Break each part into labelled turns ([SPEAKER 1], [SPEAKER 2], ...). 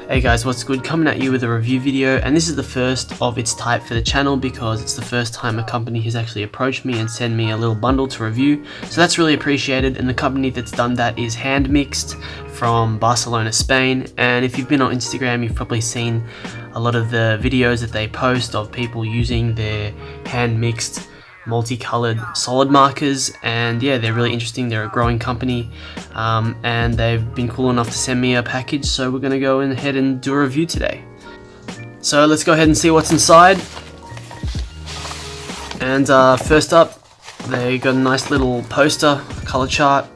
[SPEAKER 1] Hey guys, what's good? Coming at you with a review video, and this is the first of its type for the channel because it's the first time a company has actually approached me and sent me a little bundle to review, so that's really appreciated. And the company that's done that is Hand Mixed from Barcelona, Spain. And if you've been on Instagram, you've probably seen a lot of the videos that they post of people using their hand mixed multicolored solid markers, and yeah, they're really interesting. They're a growing company, and they've been cool enough to send me a package, so we're gonna go ahead and do a review today. So let's go ahead and see what's inside. And first up, they got a nice little poster color chart.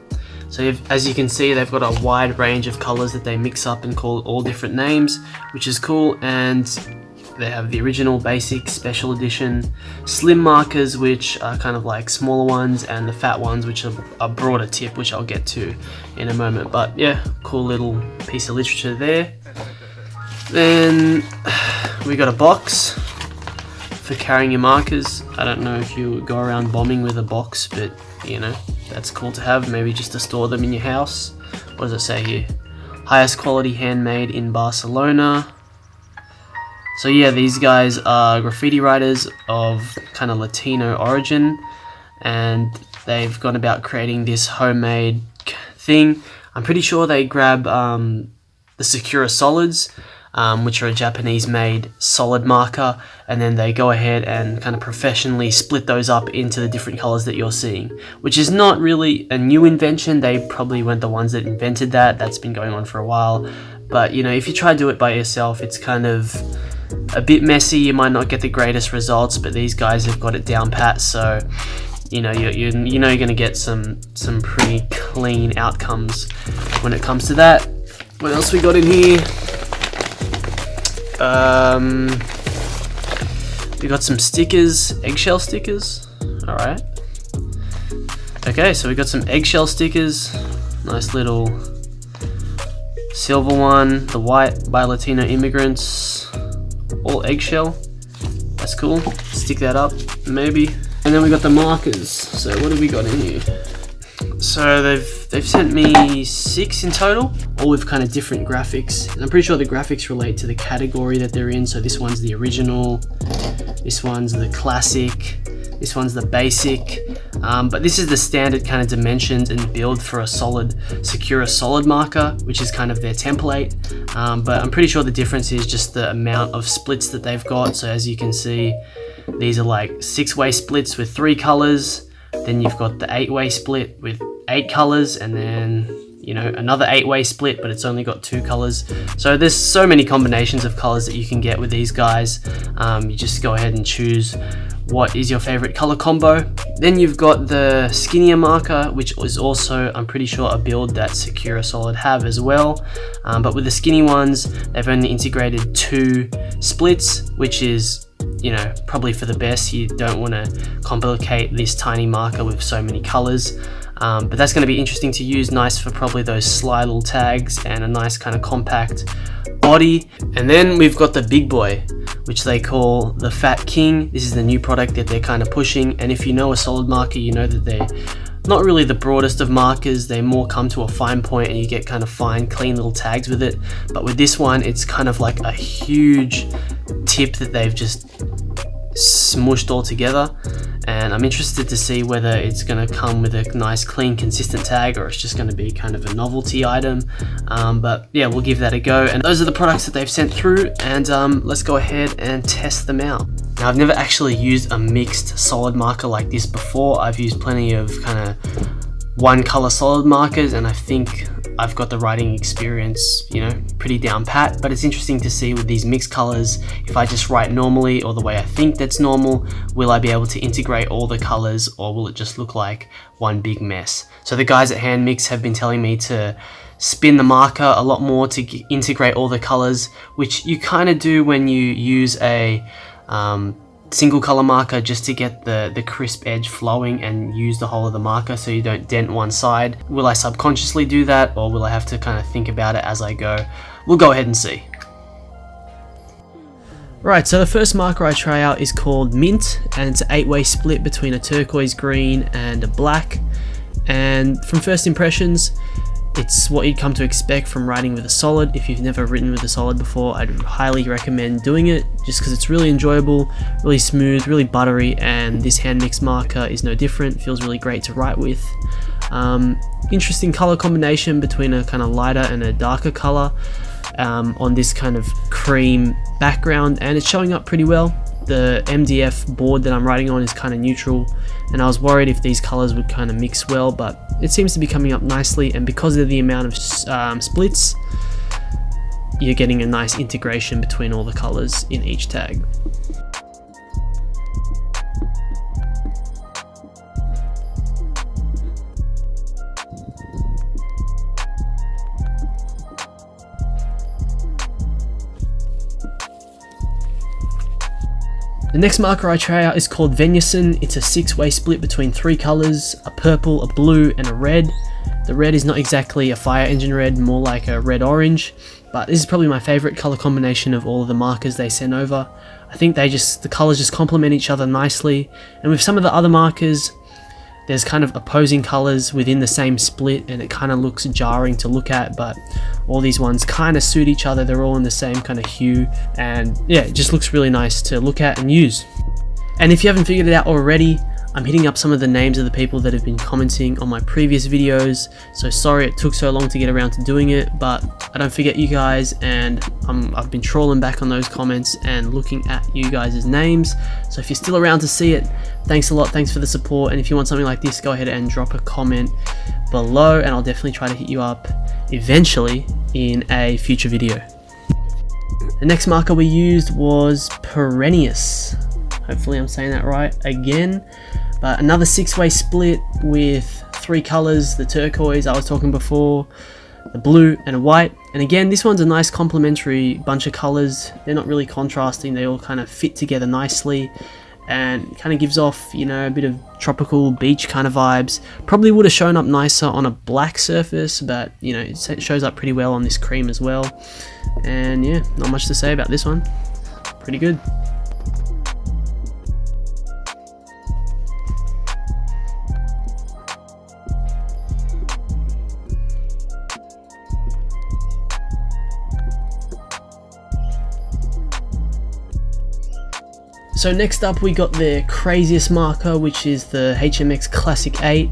[SPEAKER 1] So as you can see, they've got a wide range of colors that they mix up and call all different names, which is cool. And they have the original, basic, special edition, slim markers, which are kind of like smaller ones, and the fat ones, which are a broader tip, which I'll get to in a moment. But yeah, cool little piece of literature there. Then we got a box for carrying your markers. I don't know if you go around bombing with a box, but you know, that's cool to have, maybe just to store them in your house. What does it say here? Highest quality, handmade in Barcelona. So yeah, these guys are graffiti writers of kind of Latino origin, and they've gone about creating this homemade thing. I'm pretty sure they grab the Sakura solids, which are a Japanese-made solid marker, and then they go ahead and kind of professionally split those up into the different colors that you're seeing, which is not really a new invention. They probably weren't the ones that invented that. That's been going on for a while. But you know, if you try to do it by yourself, it's kind of a bit messy. You might not get the greatest results, but these guys have got it down pat, so you know you're going to get some pretty clean outcomes when it comes to that. What else we got in here? We got some stickers, eggshell stickers. All right. Okay, so we got some eggshell stickers. Nice little silver one, the white by Latino immigrants. All eggshell. That's cool. Stick that up, maybe. And then we got the markers. So what have we got in here? So they've sent me 6 in total, all with kind of different graphics. And I'm pretty sure the graphics relate to the category that they're in. So this one's the original, this one's the classic, this one's the basic. But this is the standard kind of dimensions and build for a solid Sakura solid marker, which is kind of their template. But I'm pretty sure the difference is just the amount of splits that they've got. So as you can see, these are like 6-way splits with 3 colors. Then you've got the 8-way split with 8 colors, and then you know, another 8-way split, but it's only got 2 colors. So there's so many combinations of colors that you can get with these guys. You just go ahead and choose what is your favorite color combo. Then you've got the skinnier marker, which is also, I'm pretty sure, a build that Sakura Solid have as well. But with the skinny ones, they've only integrated 2 splits, which is, you know, probably for the best. You don't want to complicate this tiny marker with so many colors. But that's going to be interesting to use, nice for probably those sly little tags, and a nice kind of compact body. And then we've got the big boy, which they call the Fat King. This is the new product that they're kind of pushing, and if you know a solid marker, you know that they're not really the broadest of markers. They more come to a fine point and you get kind of fine, clean little tags with it. But with this one, it's kind of like a huge tip that they've just smushed all together, and I'm interested to see whether it's going to come with a nice, clean, consistent tag, or it's just going to be kind of a novelty item. But yeah, we'll give that a go. And those are the products that they've sent through, and let's go ahead and test them out. Now, I've never actually used a mixed solid marker like this before. I've used plenty of kind of one color solid markers, and I think I've got the writing experience, you know, pretty down pat. But it's interesting to see with these mixed colors, if I just write normally or the way I think that's normal, will I be able to integrate all the colors, or will it just look like one big mess? So the guys at Hand Mix have been telling me to spin the marker a lot more to integrate all the colors, which you kind of do when you use a single color marker, just to get the crisp edge flowing and use the whole of the marker so you don't dent one side. Will I subconsciously do that, or will I have to kind of think about it as I go? We'll go ahead and see. Right, so the first marker I try out is called Mint, and it's an 8-way split between a turquoise green and a black. And from first impressions, it's what you'd come to expect from writing with a solid. If you've never written with a solid before, I'd highly recommend doing it, just because it's really enjoyable, really smooth, really buttery, and this hand mix marker is no different. Feels really great to write with. Interesting color combination between a kind of lighter and a darker color on this kind of cream background, and it's showing up pretty well. The MDF board that I'm writing on is kind of neutral, and I was worried if these colors would kind of mix well, but it seems to be coming up nicely, and because of the amount of splits, you're getting a nice integration between all the colors in each tag. The next marker I try out is called Venison. It's a 6-way split between 3 colors, a purple, a blue, and a red. The red is not exactly a fire engine red, more like a red-orange, but this is probably my favorite color combination of all of the markers they sent over. I think the colors just complement each other nicely, and with some of the other markers, there's kind of opposing colors within the same split, and it kind of looks jarring to look at, but all these ones kind of suit each other. They're all in the same kind of hue, and yeah, it just looks really nice to look at and use. And if you haven't figured it out already, I'm hitting up some of the names of the people that have been commenting on my previous videos, so sorry it took so long to get around to doing it, but I don't forget you guys, and I've been trawling back on those comments and looking at you guys' names. So if you're still around to see it, thanks a lot, thanks for the support, and if you want something like this, go ahead and drop a comment below, and I'll definitely try to hit you up eventually in a future video. The next marker we used was Perennial. Hopefully I'm saying that right again, but another 6-way split with 3 colors, the turquoise I was talking before, the blue, and a white. And again, this one's a nice complementary bunch of colors. They're not really contrasting, they all kind of fit together nicely, and kind of gives off, you know, a bit of tropical beach kind of vibes. Probably would have shown up nicer on a black surface, but you know, it shows up pretty well on this cream as well. And yeah, not much to say about this one. Pretty good. So next up we got the craziest marker, which is the HMX Classic 8.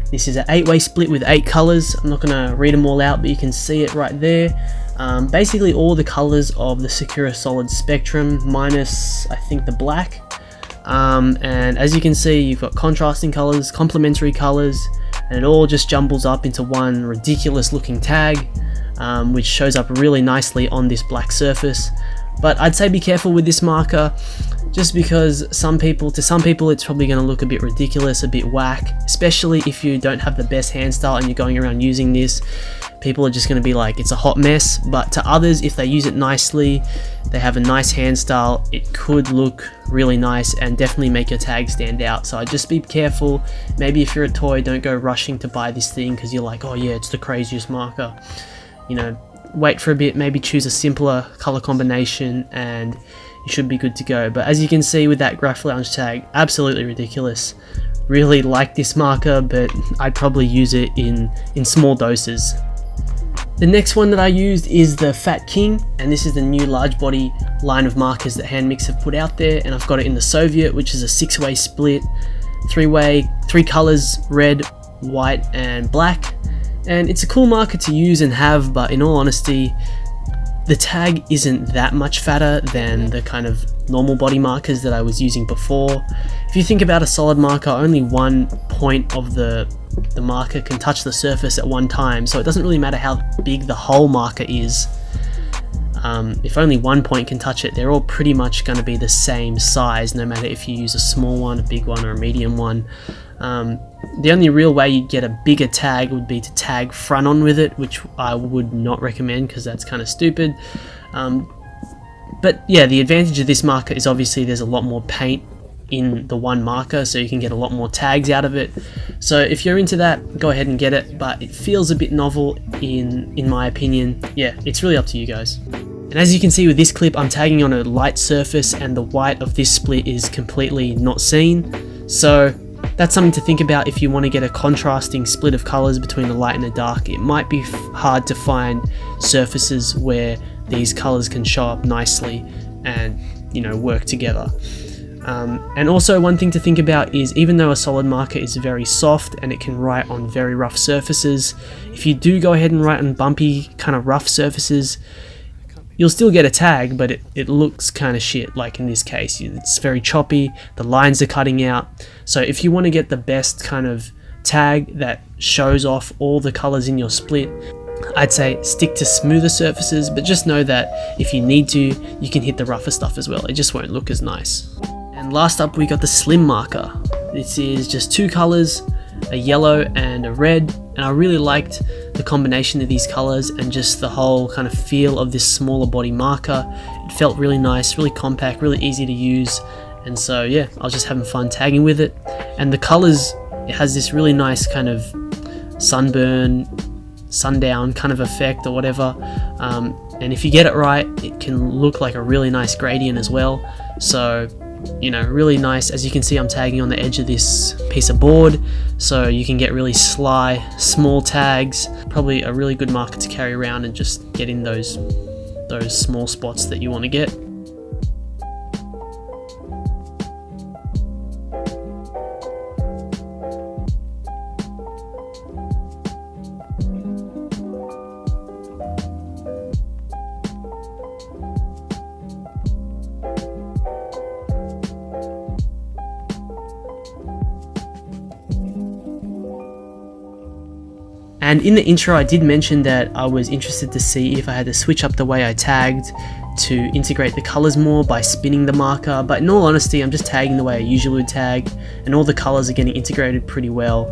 [SPEAKER 1] This is an 8-way split with 8 colors. I'm not going to read them all out, but you can see it right there. Basically all the colors of the Sakura Solid Spectrum, minus I think the black. And as you can see, you've got contrasting colors, complementary colors, and it all just jumbles up into one ridiculous looking tag, which shows up really nicely on this black surface. But I'd say be careful with this marker, just because to some people it's probably going to look a bit ridiculous, a bit whack, especially if you don't have the best hand style and you're going around using this. People are just going to be like, it's a hot mess. But to others, if they use it nicely, they have a nice hand style, it could look really nice and definitely make your tag stand out. So just be careful. Maybe if you're a toy, don't go rushing to buy this thing because you're like, oh yeah, it's the craziest marker. You know, wait for a bit, maybe choose a simpler color combination, and you should be good to go. But as you can see with that Graph Lounge tag, absolutely ridiculous. Really like this marker, but I'd probably use it in small doses. The next one that I used is the Fat King, and this is the new large body line of markers that Handmix have put out there, and I've got it in the Soviet, which is a 6-way split, 3 colors, red, white, and black. And it's a cool marker to use and have, but in all honesty, the tag isn't that much fatter than the kind of normal body markers that I was using before. If you think about a solid marker, only one point of the marker can touch the surface at one time, so it doesn't really matter how big the whole marker is. If only one point can touch it, they're all pretty much going to be the same size, no matter if you use a small one, a big one, or a medium one. The only real way you'd get a bigger tag would be to tag front on with it, which I would not recommend because that's kind of stupid. But yeah, the advantage of this marker is obviously there's a lot more paint in the one marker, so you can get a lot more tags out of it. So if you're into that, go ahead and get it, but it feels a bit novel in my opinion. Yeah, it's really up to you guys. And as you can see with this clip, I'm tagging on a light surface and the white of this split is completely not seen. So that's something to think about if you want to get a contrasting split of colors between the light and the dark. It might be hard to find surfaces where these colors can show up nicely and, you know, work together. And also one thing to think about is, even though a solid marker is very soft and it can write on very rough surfaces, if you do go ahead and write on bumpy kind of rough surfaces, you'll still get a tag, but it looks kind of shit. Like in this case, it's very choppy, the lines are cutting out. So if you want to get the best kind of tag that shows off all the colors in your split, I'd say stick to smoother surfaces, but just know that if you need to, you can hit the rougher stuff as well. It just won't look as nice. And last up, we got the slim marker. This is just two colors, a yellow and a red, and I really liked the combination of these colors and just the whole kind of feel of this smaller body marker. It felt really nice, really compact, really easy to use, and so yeah, I was just having fun tagging with it. And the colors, it has this really nice kind of sunburn, sundown kind of effect or whatever, and if you get it right, it can look like a really nice gradient as well. So, you know, really nice. As you can see, I'm tagging on the edge of this piece of board, so you can get really sly, small tags. Probably a really good marker to carry around and just get in those small spots that you want to get. And in the intro, I did mention that I was interested to see if I had to switch up the way I tagged to integrate the colors more by spinning the marker, but in all honesty, I'm just tagging the way I usually would tag, and all the colors are getting integrated pretty well.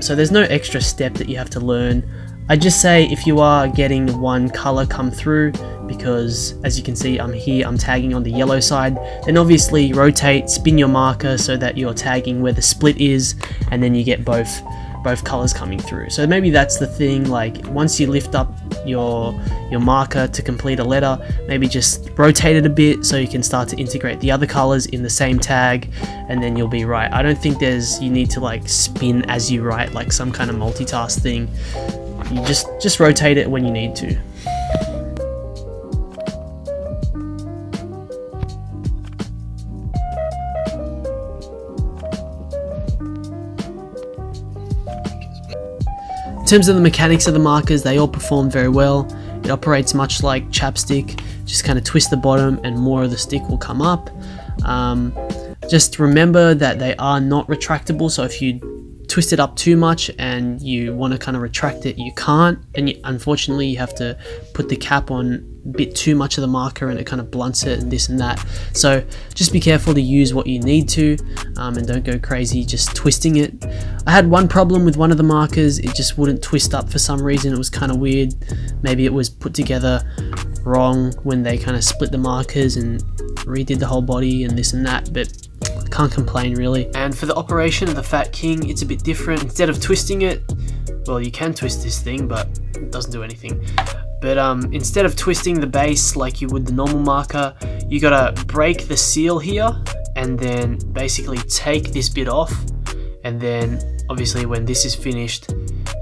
[SPEAKER 1] So there's no extra step that you have to learn. I just say if you are getting one color come through, because as you can see, I'm tagging on the yellow side, then obviously rotate, spin your marker so that you're tagging where the split is, and then you get both colors coming through. So maybe that's the thing, like once you lift up your marker to complete a letter, maybe just rotate it a bit so you can start to integrate the other colors in the same tag, and then you'll be right. I don't think you need to like spin as you write, like some kind of multitask thing. You just rotate it when you need to. In terms of the mechanics of the markers, they all perform very well. It operates much like chapstick, just kind of twist the bottom and more of the stick will come up. Just remember that they are not retractable, so if you twist it up too much and you want to kind of retract it, you can't, and unfortunately you have to put the cap on a bit too much of the marker and it kind of blunts it and this and that. So just be careful to use what you need to, and don't go crazy just twisting it. I had one problem with one of the markers, it just wouldn't twist up for some reason. It was kind of weird. Maybe it was put together wrong when they kind of split the markers and redid the whole body and this and that, but can't complain really. And for the operation of the Fat King, it's a bit different. Instead of twisting it, well, you can twist this thing, but it doesn't do anything. But instead of twisting the base like you would the normal marker, you gotta break the seal here and then basically take this bit off, and then obviously when this is finished,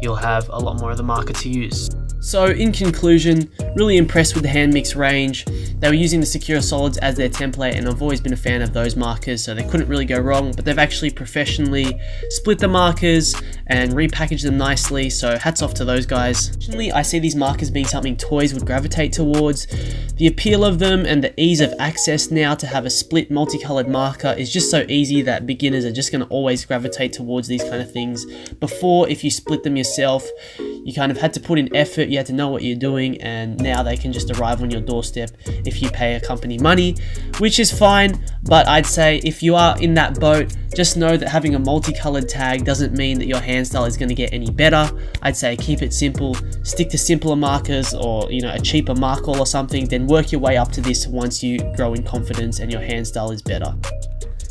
[SPEAKER 1] you'll have a lot more of the marker to use. So in conclusion, really impressed with the hand mix range. They were using the Secure Solids as their template, and I've always been a fan of those markers, so they couldn't really go wrong, but they've actually professionally split the markers and repackaged them nicely, so hats off to those guys. Personally, I see these markers being something toys would gravitate towards. The appeal of them and the ease of access now to have a split multicolored marker is just so easy that beginners are just going to always gravitate towards these kind of things. Before, if you split them yourself, you kind of had to put in effort, you had to know what you're doing, and now they can just arrive on your doorstep if you pay a company money, which is fine. But I'd say if you are in that boat, just know that having a multicolored tag doesn't mean that your hand style is going to get any better. I'd say keep it simple, stick to simpler markers, or a cheaper marker or something, then work your way up to this once you grow in confidence and your hand style is better.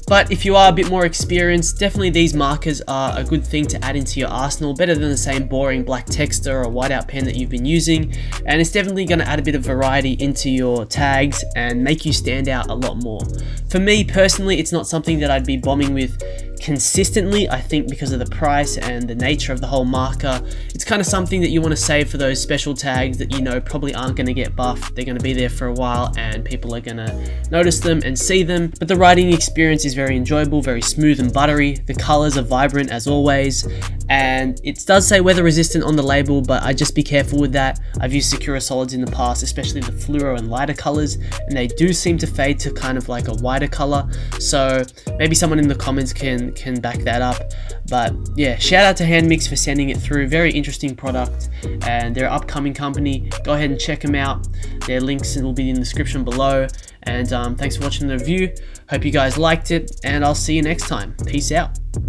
[SPEAKER 1] But if you are a bit more experienced, definitely these markers are a good thing to add into your arsenal, better than the same boring black texter or whiteout pen that you've been using, and it's definitely going to add a bit of variety into your tags and make you stand out a lot more. For me personally, it's not something that I'd be bombing with consistently. I think because of the price and the nature of the whole marker, it's kind of something that you want to save for those special tags that probably aren't going to get buffed. They're going to be there for a while and people are going to notice them and see them. But the writing experience is very enjoyable, very smooth and buttery. The colors are vibrant as always, and it does say weather resistant on the label, but I'd just be careful with that. I've used Sakura solids in the past, especially the fluoro and lighter colors, and they do seem to fade to kind of like a whiter color. So maybe someone in the comments can back that up. But yeah, shout out to Handmix for sending it through. Very interesting product, and they're an upcoming company. Go ahead and check them out. Their links will be in the description below. And thanks for watching the review. Hope you guys liked it, and I'll see you next time. Peace out.